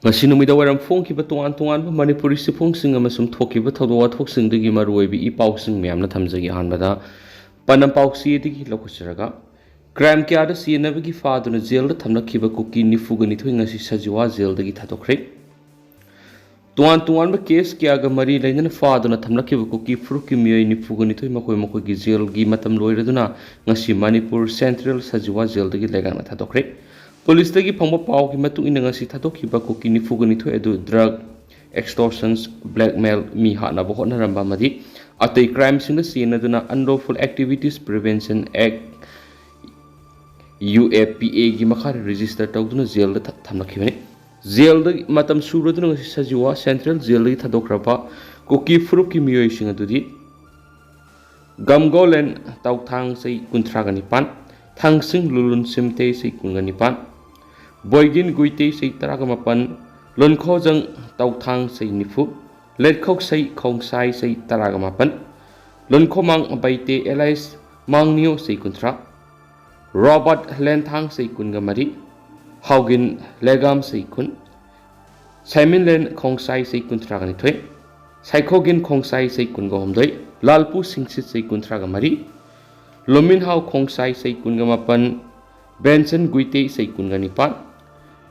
ꯉꯁꯤ ꯅꯨꯃꯤꯗꯥꯡ ꯋꯥꯏꯔꯝ ꯐꯣꯡꯈꯤꯕ ꯇꯣꯉꯥꯟ ꯇꯣꯉꯥꯟꯕ ꯃꯅꯤꯄꯨꯔꯤ ꯁꯤꯐꯣꯡꯁꯤꯡ ꯑꯃꯁꯨꯡ ꯊꯣꯛꯈꯤꯕ ꯊꯧꯗꯣꯛ ꯋꯥꯊꯣꯛꯁꯤꯡꯗꯒꯤ ꯃꯔꯨꯑꯣꯏꯕ ꯏ ꯄꯥꯎꯁꯤꯡ ꯃꯌꯥꯝꯅ ꯊꯝꯖꯒꯦ꯫ ꯑꯍꯥꯟꯕꯗ ꯄꯅꯝ ꯄꯥꯎꯆꯦꯗꯒꯤ ꯂꯧꯈꯠꯆꯔꯒ ꯀ꯭ꯔꯥꯏꯝ ꯀꯌꯥꯗ ꯆꯦꯟꯅꯕꯒꯤ ꯐꯥꯗꯨꯅ ꯖꯦꯜꯗ ꯊꯝꯂꯛꯈꯤꯕ ꯀꯨꯀꯤ 42 ꯉꯁꯤ ꯁꯖꯤꯋꯥ ꯖꯦꯜꯗꯒꯤ ꯊꯥꯗꯣꯛꯈ꯭ꯔꯦ꯫ ꯇꯣꯉꯥꯟ ꯇꯣꯉꯥꯟꯕ ꯀꯦꯁ ꯀꯌꯥꯒ ꯃꯔꯤ ꯂꯩꯅꯅ ꯐꯥꯗꯨꯅ ꯊꯝꯂꯛꯈꯤꯕ ꯀꯨꯀꯤ ꯐꯨꯔꯨꯞꯀꯤ ꯃꯤꯑꯣꯏ 42 ꯃꯈꯣꯏꯒꯤ ꯖꯦꯜꯒꯤ ꯃꯇꯝ ꯂꯣꯏꯔꯗꯨꯅ ꯉꯁꯤ ꯃꯅꯤꯄꯨꯔ ꯁꯦꯟꯇ꯭ꯔꯦꯜ ꯁꯖꯤꯋꯥ ꯖꯦꯜꯗꯒꯤ ꯂꯩꯉꯥꯛꯅ ꯊꯥꯗꯣꯛꯈ꯭ꯔꯦ꯫ ꯄꯨꯂꯤꯁꯇꯒꯤ ꯐꯪꯕ ꯄꯥꯎꯒꯤ ꯃꯇꯨꯡ ꯏꯟꯅ ꯉꯁꯤ ꯊꯥꯗꯣꯛꯈꯤꯕ ꯀꯨꯀꯤ 42 ꯑꯗꯨ ꯗ꯭ꯔꯒ, extortion, blackmail, ꯃꯤ ꯍꯥꯠꯅꯕ ꯍꯣꯠꯅꯔꯝꯕ ꯑꯃꯗꯤ ꯑꯇꯩ ꯀ꯭ꯔꯥꯏꯝꯁꯤꯡꯗ ꯆꯦꯟꯅꯗꯨꯅ unlawful activities prevention act UAPAꯒꯤ ꯃꯈꯥꯗ ꯔꯦꯖꯤꯁꯇꯔ ꯇꯧꯗꯨꯅ ꯖꯦꯜꯗ ꯊꯝꯂꯛꯈꯤꯕꯅꯤ꯫ ꯖꯦꯜꯗꯒꯤ ꯃꯇꯝ ꯁꯨꯔꯗꯨꯅ ꯉꯁꯤ ꯁꯖꯤꯋꯥ ꯁꯦꯟꯇ꯭ꯔꯦꯜ ꯖꯦꯜꯗꯒꯤ ꯊꯥꯗꯣꯛꯈ꯭ꯔꯕ ꯀꯨꯀꯤ ꯐꯨꯔꯨꯞꯀꯤ ꯃꯤꯑꯣꯏꯁꯤꯡ ꯑꯗꯨꯗꯤ ꯒꯝꯒꯣꯂꯦꯟ ꯇꯧꯊꯥꯡ ꯆꯍꯤ 39, ꯊꯥꯡꯁꯤꯡ ꯂꯨꯂꯨꯟ ꯁꯤꯝꯇꯦ ꯆꯍꯤ 19, ꯕꯣꯏꯒꯤꯟ ꯒꯨꯏꯇꯦ ꯆꯍꯤ 18, ꯂꯨꯟꯈꯣꯖꯪ ꯇꯧꯊꯥꯡ ꯆꯍꯤ 90, ꯂꯦꯠꯈꯧꯁꯩ ꯈꯣꯡꯁꯥꯏ ꯆꯍꯤ 18, ꯂꯨꯟꯈꯣꯃꯥꯡ ꯕꯩꯇꯦ ꯑꯦꯂꯥꯏꯁ ꯃꯥꯡꯅꯤꯌꯣ ꯆꯍꯤ 30, ꯔꯣꯕꯥꯔꯠ ꯂꯦꯟꯊꯥꯡ ꯆꯍꯤ 23, ꯍꯥꯎꯒꯤꯟ ꯂꯦꯒꯥꯝ ꯆꯍꯤ 10, ꯁꯥꯏꯃꯤꯟꯂꯦꯟ ꯈꯣꯡꯁꯥꯏ ꯆꯍꯤ 32, ꯁꯥꯏꯈꯣꯒꯤꯟ ꯈꯣꯡꯁꯥꯏ ꯆꯍꯤ 23, ꯂꯥꯜꯄꯨ ꯁꯤꯡꯁꯤꯠ ꯆꯍꯤ 23, ꯂꯣꯃꯤꯟꯍꯥꯎ ꯈꯣꯡꯁꯥꯏ ꯆꯍꯤ 18, ꯕꯦꯟꯁꯟ ꯒꯨꯏꯇꯦ ꯆꯍꯤ 19,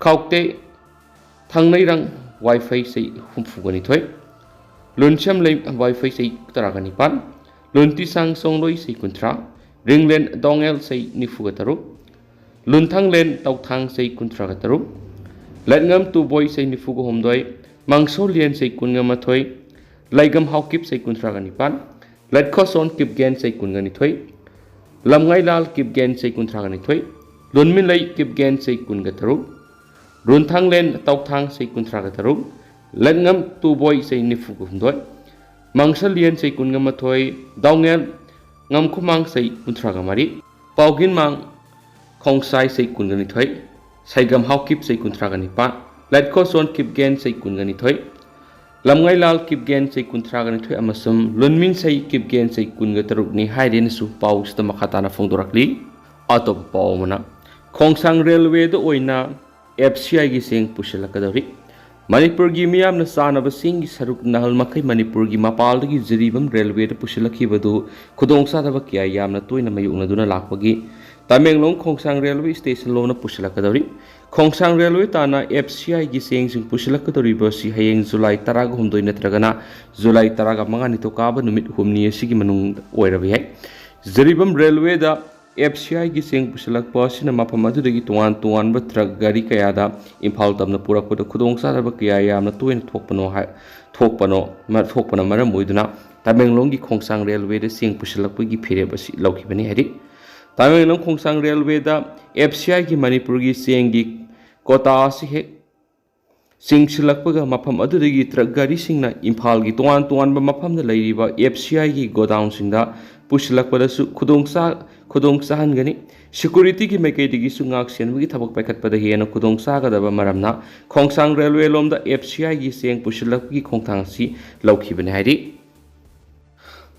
ꯈꯥꯎꯇꯦ ꯊꯪꯅꯩꯔꯪ ꯋꯥꯏꯐꯩ ꯆꯍꯤ 62, ꯂꯨꯟꯁꯝꯂꯩ ꯋꯥꯏꯐꯩ ꯆꯍꯤ 19, ꯂꯨꯟꯇꯤꯁꯥꯡ ꯆꯣꯡꯂꯣꯏ ꯆꯍꯤ 30, ꯔꯤꯡꯂꯦꯟ ꯗꯣꯡꯉꯦꯜ ꯆꯍꯤ 93, ꯂꯨꯟꯊꯪꯂꯦꯟ ꯇꯧꯊꯥꯡ ꯆꯍꯤ 33, ꯂꯩꯠꯉꯝ ꯇꯨꯕꯣꯏ ꯆꯍꯤ 94, ꯃꯥꯡꯁꯣꯂꯤꯌꯟ ꯆꯍꯤ 11, ꯂꯩꯒꯝ ꯍꯥꯎꯀꯤꯞ ꯆꯍꯤ 39, ꯂꯩꯠꯈꯣꯁꯣꯟ ꯀꯤꯞꯒꯦꯟ ꯆꯍꯤ 22, ꯂꯝꯉꯥꯏꯂꯥꯜ ꯀꯤꯞꯒꯦꯟ ꯆꯍꯤ 32, ꯂꯨꯟꯃꯤꯟꯂꯩ ꯀꯤꯞꯒꯦꯟ ꯆꯍꯤ 13, ꯔꯨꯟꯊꯪꯂꯦꯟ ꯇꯧꯊꯥꯡ ꯆꯍꯤ 33, ꯂꯩꯠꯉꯝ ꯇꯨꯕꯣꯏ ꯆꯍꯤ 94, ꯃꯥꯡꯁꯣꯂꯤꯌꯟ ꯆꯍꯤ 11, ꯗꯣꯡꯉꯦꯜ ꯉꯝꯈꯨꯃꯥꯡ ꯆꯍꯤ 32, ꯄꯥꯎꯒꯤꯟꯃꯥꯡ ꯈꯣꯡꯁꯥꯏ ꯆꯍꯤ 12, ꯁꯩꯒꯝ ꯍꯥꯎꯀꯤꯞ ꯆꯍꯤ 39, ꯂꯩꯠꯈꯣꯁꯣꯟ ꯀꯤꯞꯒꯦꯟ ꯆꯍꯤ 12, ꯂꯝꯉꯥꯏꯂꯥꯜ ꯀꯤꯞꯒꯦꯟ ꯆꯍꯤ 32 ꯑꯃꯁꯨꯡ ꯂꯨꯟꯃꯤꯟꯁꯩ ꯀꯤꯞꯒꯦꯟ ꯆꯍꯤ 13ꯅꯤ ꯍꯥꯏꯔꯦꯅꯁꯨ ꯄꯥꯎꯁꯤꯗ ꯃꯈꯥ ꯇꯥꯅ ꯐꯣꯡꯗꯣꯔꯛꯂꯤ꯫ ꯑꯇꯣꯞꯄ ꯄꯥꯎ ꯑꯃꯅ ꯈꯣꯡꯁꯥꯡ ꯔꯦꯜꯋꯦꯗ ꯑꯣꯏꯅ FCIꯒꯤ ꯆꯦꯡ ꯄꯨꯁꯤꯜꯂꯛꯀꯗꯧꯔꯤ꯫ ꯃꯅꯤꯄꯨꯔꯒꯤ ꯃꯤꯌꯥꯝꯅ ꯆꯥꯅꯕ ꯆꯦꯡꯒꯤ ꯁꯔꯨꯛ ꯅꯍꯥꯜ ꯃꯈꯩ ꯃꯅꯤꯄꯨꯔꯒꯤ ꯃꯄꯥꯜꯗꯒꯤ ꯖꯤꯔꯤꯕꯝ ꯔꯦꯜꯋꯦꯗ ꯄꯨꯁꯤꯜꯂꯛꯈꯤꯕꯗꯨ ꯈꯨꯗꯣꯡꯆꯥꯗꯕ ꯀꯌꯥ ꯌꯥꯝꯅ ꯇꯣꯏꯅ ꯃꯥꯌꯣꯛꯅꯗꯨꯅ ꯂꯥꯛꯄꯒꯤ ꯇꯃꯦꯡꯂꯣꯡ ꯈꯣꯡꯁꯥꯡ ꯔꯦꯜꯋꯦ ꯁ꯭ꯇꯦꯁꯟ ꯂꯣꯝꯅ ꯄꯨꯁꯤꯜꯂꯛꯀꯗꯧꯔꯤ꯫ ꯈꯣꯡꯁꯥꯡ ꯔꯦꯜꯋꯦ ꯇꯥꯟꯅ FCIꯒꯤ ꯆꯦꯡꯁꯤꯡ ꯄꯨꯁꯤꯜꯂꯛꯀꯗꯧꯔꯤꯕꯁꯤ ꯍꯌꯦꯡ ꯖꯨꯂꯥꯏ 19 नत्रगना जुलाई 15 निथोकाब नुमित हुमनी असिगी मनुंग ओइरब याय। जरिबम रेलवे दा FCI की सेंग पुसलक पासिना मफम अदुदगी तोवान तोवान ब ट्रक गाड़ी कयादा इम्फाल तमना पुरकपद खुदोंगसादब कया यामना तोइन थोकपनो मरम ओइदुना तमेंगलोंगी खोंगसांग रेलवे दा सेंग पुसलकपगी फिरेब असि लौखिबनि हारि। तमेंगलोंग खोंगसांग रेलवे दा FCI की मणिपुर की सेंगी कोटा असि हेक सिंगसिलकपगा मफम अदुदगी ट्रक गाड़ी सिंगना इम्फाल की तोवान तोवान ब मफम दा लैरिबा FCI की गोडाउन सिंगदा पुसलकपदसु खुदोंगसाहनगनि। सिक्योरिटी की मैकेदगी सुंगाक सेनबगी थबक पैखतपदा हेना खुदोंगसागदबा मरमना खोंगसांग रेलवे लोमदा FCI की सेंग पुसलकपगी खोंगथांगसि लौखिबनि हारि।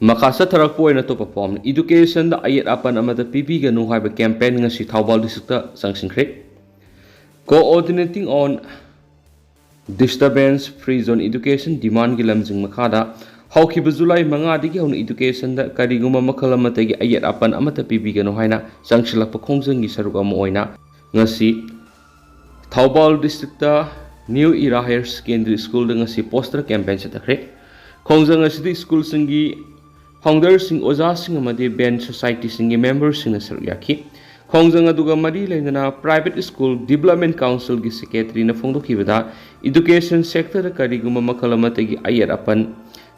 मखासा थरक पोइना तो परफॉर्म एजुकेशन दा अयत अपन अमदा पीबीगनु हाइबा कैंपेन ngasi थाउबाल डिस्ट्रिक्ट संगसिंख्रे। Coordinating on disturbance free zone education demand की लमजिंग मखादा हौखिब जुलाई 5 दिगी हौन एजुकेशन दा करिगुमा मखल अमतगी अयत अपन अमता पीबीगनु हाइना संगसिलकप खोंगजंगी सरुक अम ओइना ngasi थाउबाल डिस्ट्रिक्ट न्यू इरा हायर सेकेंडरी स्कूल दा ngasi पोस्टर कैंपेन चतखरे। खोंगजंग असि स्कूल सिंगी फाउंडर सिंग ओजा सिंग अमदि बेन सोसाइटी सिंगी मेंबर सिंग सरुक याखि। खोंगजंग अदुगा मरी लेना प्राइवेट स्कूल डेवलपमेंट काउंसिल की सेक्रेटरी न फोंदोखिबदा एजुकेशन सेक्टर करिगुमा मखल अमतगी अयत अपन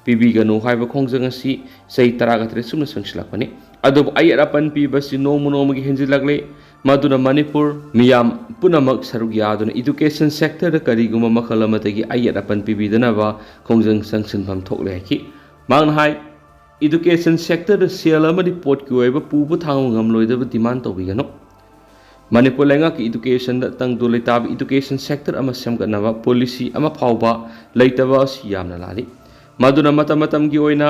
पीबीगनु हाइबा खोंगजंग असि सही 13 सुमन संगसिलकपनि। अदुब अयत अपन पीबसि नोमगी हेंजिलकले मदुना मणिपुर मियाम पुनमक सरुक यादुना एजुकेशन सेक्टर करिगुमा मखल अमतगी अयत अपन पीबीदनबा खोंगजंग संगसिनफम थोकले हाइखि। मांगना हाइ एजुकेशन सेक्टर सेल अमदि पोट की ओइबा पुबु थांगो ngamloidaba डिमांड तौबिगनो। मणिपुर लेंगाक एजुकेशन दा तंगदु लेताब एजुकेशन सेक्टर अमा सेमगनबा पॉलिसी अमा फावबा लेतबा असि यामना लारि। मदुना मतम की ओइना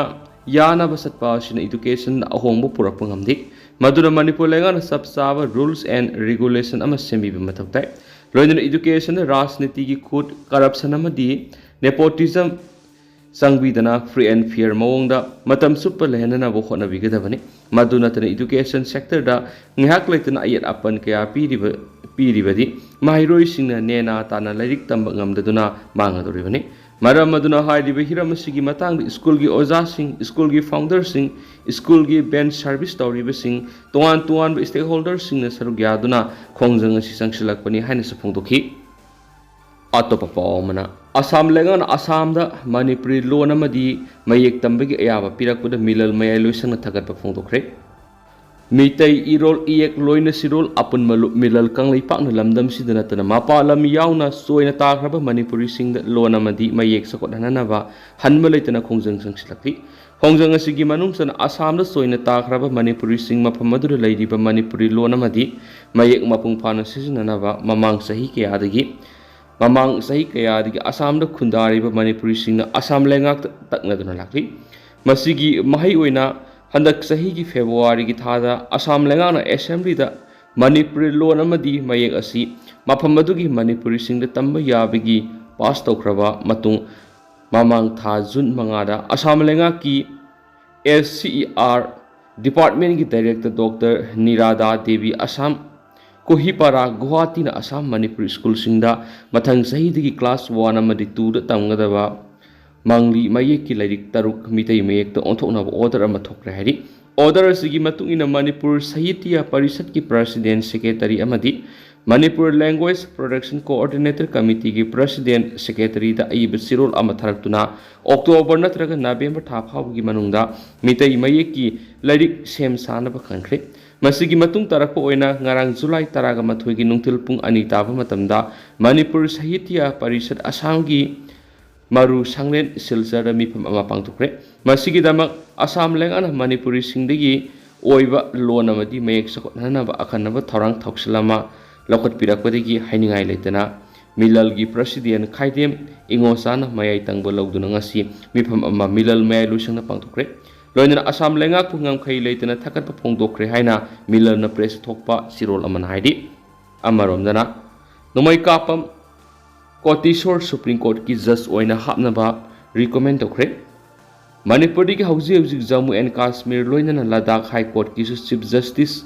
यानबा सतपा असिना एजुकेशन दा अहोंबो पुरकपा ngamदि। मदुना मणिपुर लेंगाना सब चाबा रूल्स एंड रेगुलेशन अमा सेमबिबा मथौ ताइ। loina education rajniti gi khut corruption amadi nepotism sangbidana free and fair mawongda matam suppa lehnana bo khona bigadabani maduna tana education sector da ngihak leitana ayat apan kaya piribadi mahiroi singna nena tana lairik tamba ngamdaduna mangadoribani maram maduna hairiba hiram sigi matang school gi oja sing school gi founder sing school gi bench service tawriba sing tuan stakeholders sing na sarugya duna khongjang asi sangsilakpani haina sapongdokhi atop pawmana Assam lengan Assam da Manipuri loan amadi mayek tambagi ayaba pirakpuda milal mayai loisang na thagat pa phongdokre Mitai irol iek loina sirol apun milal kang leipak na lamdam sidana tana mapa lam yauna soina takraba Manipuri sing da loan amadi mayek sakot hananaba hanma leitana khongjang sangsilakli khongjang asigi manung sana Assam da soina takraba Manipuri sing mapamadura leidiba Manipuri loan amadi mayek mapung phana sisinanaba mamang sahi kayadagi Mamang sahi kayadagi Assam da khundariba Manipuri singna Assam lengak taknaduna lakli masigi mahai oina handak sahi gi February gi thada Assam lengana assembly da Manipuri loan amadi mayek asi maphamadugi Manipuri singda tamba yabagi pass tawkraba matung mamang tha June mangada Assam lengak ki SCER department gi director Dr. Nirada Devi Assam Kohipara Guwahati na Assam Manipuri school singda mathang sahidagi class 1 amadi 2 da tamgadaba mangli mayek ki lairik taruk mitai mayek ta onthokna order ama thokre hari order asigi matung ina Manipur Sahitya Parishad ki president secretary amadi Manipur Language Production Coordinator Committee ki president secretary da aib sirol ama tharaktuna October natraga November tha phawgi manungda mitai mayek ki lairik sem sanaba khankhre masigi matung tarakpa oina ngarang July taraga mathoi gi nungtil pung ani taba matamda Manipur Sahitya Parishad Assam gi maru sanglen silsara mifam ama pangtukre masigi damak Assam lengana Manipuri singdagi oiba loan amadi mayek sakot hanaba akhanaba thorang thoksilama lokot pirakpadagi hainingai leitana milal gi president khaidem ingosana mayai tangba logduna ngasi mifam ama milal mayai lusangna pangtukre loina Assam lengak pungam khai leitana thakat pa phongdokre haina milal na press thokpa sirol aman haidi amaromdana nomai kapam Kotisor Supreme Court ki judge oina hapnaba recommend tokre Manipur ki hauji Jammu and Kashmir loina Ladakh High Court ki chief justice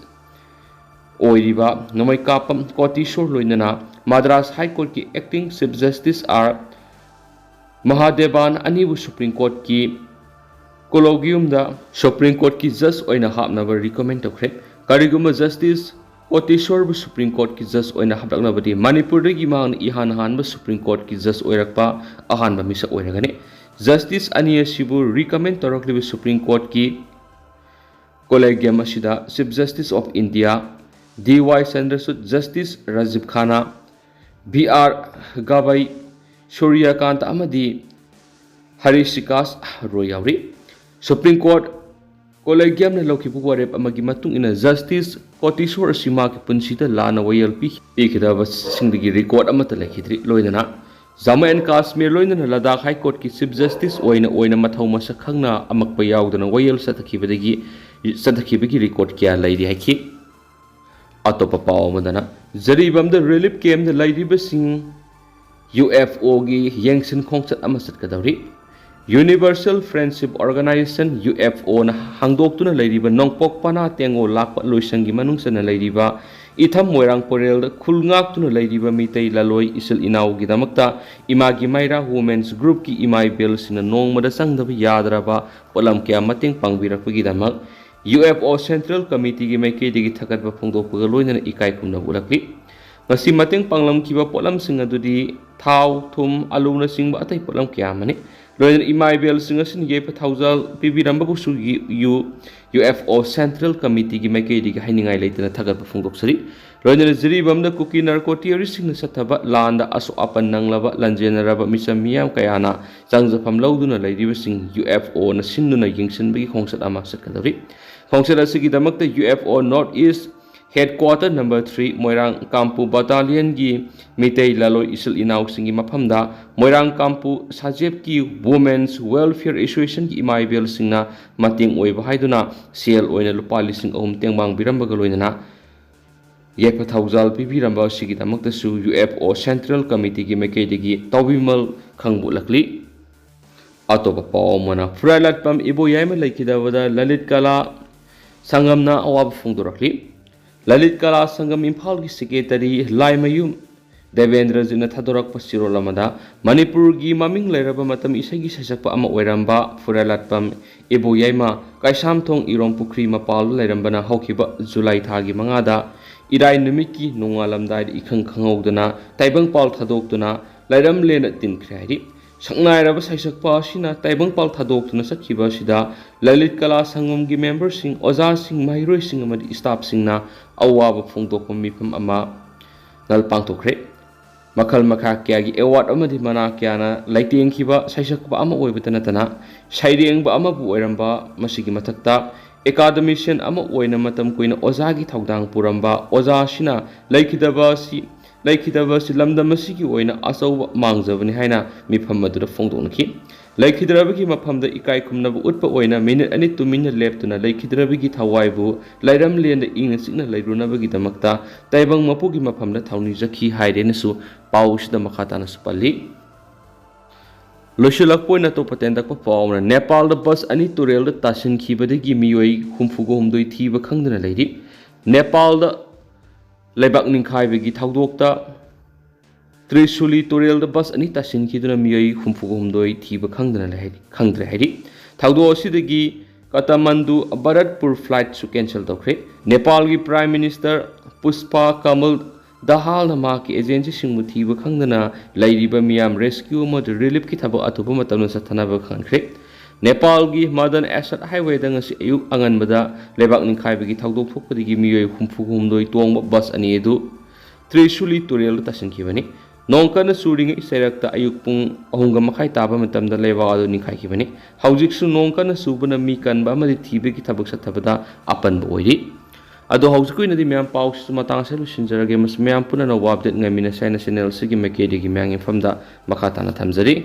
oiriba nomai kapam Kotisor loina Madras High Court ki acting chief justice are Mahadevan anibu Supreme Court ki Colloquium da Supreme Court ki judge oina hapnaba recommend tokre kariguma justice Kotisor Supreme Court ki judge oina hapdaknabadi Manipur gi mang ihan hanba Supreme Court ki judge oirakpa ahanba misa oiragani justice ania sibu recommend toroklibi Supreme Court ki collegium asida Chief Justice of India D.Y. Chandrasud Justice Rajiv Khanna B.R. Gabai Suryakant amadi Harisikas Royauri Supreme Court Collegium na lokipu warep amagi matung ina Justice Kotisor Sima ki punsita lana wayal pikidaba singdagi record amata lekhidri loinana Jammu and Kashmir loinana Ladakh High Court ki Chief Justice oina mathau masa khangna amakpa yaudana wayal satakhibagi record kya lairi haiki atopa pawmadana jaribam da relief camp da lairiba sing UFO gi yengsin khongsat amasat kadawri Universal Friendship Organization UFO na hangdoktuna lairiba nongpok pana tengo lakpa loisangi manungsana lairiba itham moirang porel da khulngaktuna lairiba mitai laloi isil inaw gi damakta imagi maira women's group ki imai bel sina nongmada sangdaba yadraba polam kya mateng pangbirakpagi damak UFO Central Committee gi maikei digi thakatba phongdokpaga loinana ikai khumna ulakli ngasi mateng panglam kiba polam singa dudi thau thum aluna singba atai polam kya mani loin imai bel singa sin ye pa thousal pb ramba busu UFO Central Committee gi maikei digi hainingai leitana thagat phongdok sari loin jiri bamda kuki narcotics singna sathaba landa aso apan nanglaba lanjenaraba misam miyam kayana changjafam lauduna lairiba sing UFO na sinnuna yingsinbagi khongsat ama satkadari khongsat asigi damakta UFO North East Headquarter number 3 Moirang Kampu Battalion gi Mitei Laloi Isil Inaw singi maphamda Moirang Kampu Sajep ki Women's Welfare Association ki imai bel singna mating oiba haiduna CL oina lupa lising ahum tengbang birambaga loinana ꯌꯦꯛꯄ ꯊꯧꯖꯥꯜ ꯄꯤꯕꯤꯔꯝꯕ ꯑꯁꯤꯒꯤꯗꯃꯛꯇꯁꯨ UFO central ꯀꯃꯤꯇꯤꯒꯤ ꯃꯥꯏꯀꯩꯗꯒꯤ ꯇꯧꯕꯤꯃꯜ ꯈꯪꯕꯨꯠꯂꯛꯂꯤ꯫ ꯑꯇꯣꯞꯄ ꯄꯥꯎ ꯑꯃꯅ ꯐꯨꯔꯥꯏꯂꯥꯠꯄꯝ ꯏꯕꯣꯌꯥꯏꯃ ꯂꯩꯈꯤꯗꯕꯗ ꯂꯂꯤꯠ ꯀꯂꯥ ꯁꯪꯒꯝꯅ ꯑꯋꯥꯕ ꯐꯣꯡꯗꯣꯔꯛꯂꯤ꯫ ꯂꯂꯤꯠ ꯀꯂꯥ ꯁꯪꯒꯝ ꯏꯝꯐꯥꯜꯒꯤ secretary Laimayum ꯗꯦꯕꯦꯟꯗ꯭ꯔꯖꯤꯠꯅ ꯊꯥꯗꯣꯔꯛꯄ ꯆꯤꯔꯣꯜ ꯑꯃꯗ ꯃꯅꯤꯄꯨꯔꯒꯤ ꯃꯃꯤꯡ ꯂꯩꯔꯕ ꯃꯇꯝ ꯏꯁꯩꯒꯤ ꯁꯩꯁꯛꯄ ꯑꯃ ꯑꯣꯏꯔꯝꯕ ꯐꯨꯔꯥꯏꯂꯥꯠꯄꯝ ꯏꯕꯣꯌꯥꯏꯃ ꯀꯩꯁꯥꯝꯊꯣꯡ ꯏꯔꯣꯝꯄꯨꯈ꯭ꯔꯤ ꯃꯄꯥꯜꯗ ꯂꯩꯔꯝꯕꯅ ꯍꯧꯈꯤꯕ ꯖꯨꯂꯥꯏ ꯊꯥꯒꯤ 5ꯗ ꯏꯔꯥꯏ ꯅꯨꯃꯤꯠꯀꯤ ꯅꯣꯡꯉꯥꯜꯂꯝꯗꯥꯏꯗ ꯏꯈꯪ ꯈꯪꯍꯧꯗꯅ ꯇꯥꯏꯕꯪꯄꯥꯜ ꯊꯥꯗꯣꯛꯇꯨꯅ ꯂꯩꯔꯝꯂꯦꯅ ꯇꯤꯟꯈ꯭ꯔꯦ ꯍꯥꯏꯔꯤ꯫ ꯁꯛꯅꯥꯏꯔꯕ ꯁꯩꯁꯛꯄ ꯑꯁꯤꯅ ꯇꯥꯏꯕꯪꯄꯥꯜ ꯊꯥꯗꯣꯛꯇꯨꯅ ꯆꯠꯈꯤꯕ ꯑꯁꯤꯗ ꯂꯂꯤꯠ ꯀꯂꯥ ꯁꯪꯒꯝꯒꯤ ꯃꯦꯝꯕꯔꯁꯤꯡ, ꯑꯣꯖꯥꯁꯤꯡ, ꯃꯍꯩꯔꯣꯏꯁꯤꯡ ꯑꯃꯗꯤ ꯁ꯭ꯇꯥꯐꯁꯤꯡꯅ ꯑꯋꯥꯕ ꯐꯣꯡꯗꯣꯛꯄ ꯃꯤꯐꯝ ꯑꯃ ꯄꯥꯡꯊꯣꯛꯈ꯭ꯔꯦ꯫ ꯃꯈꯜ ꯃꯈꯥ ꯀꯌꯥꯒꯤ ꯑꯦꯋꯥꯔꯗ ꯑꯃꯗꯤ ꯃꯅꯥ ꯀꯌꯥꯅ ꯂꯩꯇꯦꯡꯈꯤꯕ ꯁꯩꯁꯛꯄ ꯑꯃ ꯑꯣꯏꯕꯇ ꯅꯠꯇꯅ ꯁꯩꯔꯦꯡꯕ ꯑꯃꯕꯨ ꯑꯣꯏꯔꯝꯕ, ꯃꯁꯤꯒꯤ ꯃꯊꯛꯇ ꯑꯦꯀꯥꯗꯃꯤꯁꯤꯌꯟ ꯑꯃ ꯑꯣꯏꯅ ꯃꯇꯝ ꯀꯨꯏꯅ ꯑꯣꯖꯥꯒꯤ ꯊꯧꯗꯥꯡ ꯄꯨꯔꯝꯕ ꯑꯣꯖꯥ ꯑꯁꯤꯅ ꯂꯩꯈꯤꯗꯕ ꯑꯁꯤ ꯂꯝꯗꯝ ꯑꯁꯤꯒꯤ ꯑꯣꯏꯅ ꯑꯆꯧꯕ ꯃꯥꯡꯖꯕꯅꯤ ꯍꯥꯏꯅ ꯃꯤꯐꯝ ꯑꯗꯨꯗ ꯐꯣꯡꯗꯣꯛꯅꯈꯤ꯫ ꯂꯩꯈꯤꯗ꯭ꯔꯕꯒꯤ ꯃꯐꯝꯗ ꯏꯀꯥꯏ ꯈꯨꯝꯅꯕ ꯎꯠꯄ ꯑꯣꯏꯅ ꯃꯤꯅꯤꯠ 2 ꯇꯨꯃꯤꯟꯅ ꯂꯦꯞꯇꯨꯅ ꯂꯩꯈꯤꯗ꯭ꯔꯕꯒꯤ ꯊꯋꯥꯏꯕꯨ ꯂꯩꯔꯝꯂꯦꯟꯗ ꯏꯪꯅ ꯆꯤꯛꯅ ꯂꯩꯔꯨꯅꯕꯒꯤꯗꯃꯛꯇ ꯇꯥꯏꯕꯪ ꯃꯄꯨꯒꯤ ꯃꯐꯝꯗ ꯊꯧꯅꯤꯖꯈꯤ ꯍꯥꯏꯔꯦꯅꯁꯨ ꯄꯥꯎꯁꯤꯗ ꯃꯈꯥ ꯇꯥꯅꯁꯨ ꯄꯜꯂꯤ꯫ ꯂꯣꯏꯁꯤꯜꯂꯛꯄ ꯑꯣꯏꯅ ꯑꯇꯣꯞꯄ ꯇꯦꯟꯇꯛꯄ ꯄꯥꯎ ꯑꯃꯅ ꯅꯦꯄꯥꯜꯗ ꯕꯁ 2 ꯇꯨꯔꯦꯜꯗ ꯇꯥꯁꯤꯟꯈꯤꯕꯗꯒꯤ ꯃꯤꯑꯣꯏ 69 ꯊꯤꯕ ꯈꯪꯗꯅ ꯂꯩꯔꯤ꯫ ꯅꯦꯄꯥꯜꯗ ꯂꯩꯕꯥꯛ ꯅꯤꯡꯈꯥꯏꯕꯒꯤ ꯊꯧꯗꯣꯛꯇ ꯇ꯭ꯔꯤꯁꯨꯂꯤ ꯇꯨꯔꯦꯜꯗ ꯕꯁ 2 ꯇꯥꯁꯤꯟꯈꯤꯗꯨꯅ ꯃꯤꯑꯣꯏ 69 ꯊꯤꯕ ꯈꯪꯗ꯭ꯔꯦ ꯍꯥꯏꯔꯤ꯫ ꯊꯧꯗꯣꯛ ꯑꯁꯤꯗꯒꯤ ꯀꯇꯃꯟꯗꯨ ꯚꯥꯔꯠꯄꯨꯔ ꯐ꯭ꯂꯥꯏꯠꯁꯨ ꯀꯦꯟꯁꯦꯜ ꯇꯧꯈ꯭ꯔꯦ꯫ ꯅꯦꯄꯥꯜꯒꯤ ꯄ꯭ꯔꯥꯏꯝ ꯃꯤꯅꯤꯁꯇꯔ ꯄꯨꯁꯄꯥ ꯀꯃꯜ ꯗꯍꯥꯜꯅ ꯃꯍꯥꯛꯀꯤ ꯑꯦꯖꯦꯟꯁꯤꯁꯤꯡꯕꯨ ꯊꯤꯕ ꯈꯪꯗꯅ ꯂꯩꯔꯤꯕ ꯃꯤꯌꯥꯝ ꯔꯦꯁꯀ꯭ꯌꯨ ꯑꯃꯁꯨꯡ ꯔꯤꯂꯤꯐꯀꯤ ꯊꯕꯛ ꯑꯊꯨꯕ ꯃꯇꯝꯗ ꯆꯠꯊꯅꯕ ꯈꯪꯍꯟꯈ꯭ꯔꯦ꯫ ꯅꯦꯄꯥꯜꯒꯤ ꯃꯗꯟ ꯑꯦꯁꯠ ꯍꯥꯏꯋꯦꯗ ꯉꯁꯤ ꯑꯌꯨꯛ ꯑꯉꯟꯕꯗ ꯂꯩꯕꯥꯛ ꯅꯤꯡꯈꯥꯏꯕꯒꯤ ꯊꯧꯗꯣꯛ ꯊꯣꯛꯄꯗꯒꯤ ꯃꯤꯑꯣꯏ 69 ꯇꯣꯡꯕ ꯕꯁ 2 ꯑꯗꯨ ꯇ꯭ꯔꯤꯁꯨꯂꯤ ꯇꯨꯔꯦꯜꯗ ꯇꯥꯁꯤꯟꯈꯤꯕꯅꯤ꯫ ꯅꯣꯡ ꯀꯟꯅ ꯆꯨꯔꯤꯉꯩ ꯆꯩꯔꯛꯇ ꯑꯌꯨꯛ ꯄꯨꯡ 3:30 ꯇꯥꯕ ꯃꯇꯝꯗ ꯂꯩꯕꯥꯛ ꯑꯗꯨ ꯅꯤꯡꯈꯥꯏꯈꯤꯕꯅꯤ꯫ ꯍꯧꯖꯤꯛꯁꯨ ꯅꯣꯡ ꯀꯟꯅ ꯆꯨꯕꯅ ꯃꯤ ꯀꯟꯕ ꯑꯃꯗꯤ ꯊꯤꯕꯒꯤ ꯊꯕꯛ ꯆꯠꯊꯕꯗ ꯑꯄꯟꯕ ꯑꯣꯏꯔꯤ꯫ ꯑꯗꯣ ꯍꯧꯖꯤꯛꯀꯤ ꯑꯣꯏꯅꯗꯤ ꯃꯌꯥꯝ ꯄꯥꯎꯁꯤꯁꯨ ꯃꯇꯥꯡ ꯑꯁꯤꯗ ꯂꯣꯏꯁꯤꯟꯖꯔꯒꯦ꯫ ꯃꯌꯥꯝ ꯄꯨꯟꯅ ꯑꯞꯗꯦꯠ ꯉꯥꯏꯃꯤꯟꯅꯁꯦ ꯍꯥꯏꯅ ꯆꯦꯅꯦꯜ ꯑꯁꯤꯒꯤ ꯃꯥꯏꯀꯩꯗꯒꯤ ꯃꯌꯥꯝꯒꯤ ꯃꯐꯝꯗ ꯃꯈꯥ ꯇꯥꯅ ꯊꯝꯖꯔꯤ꯫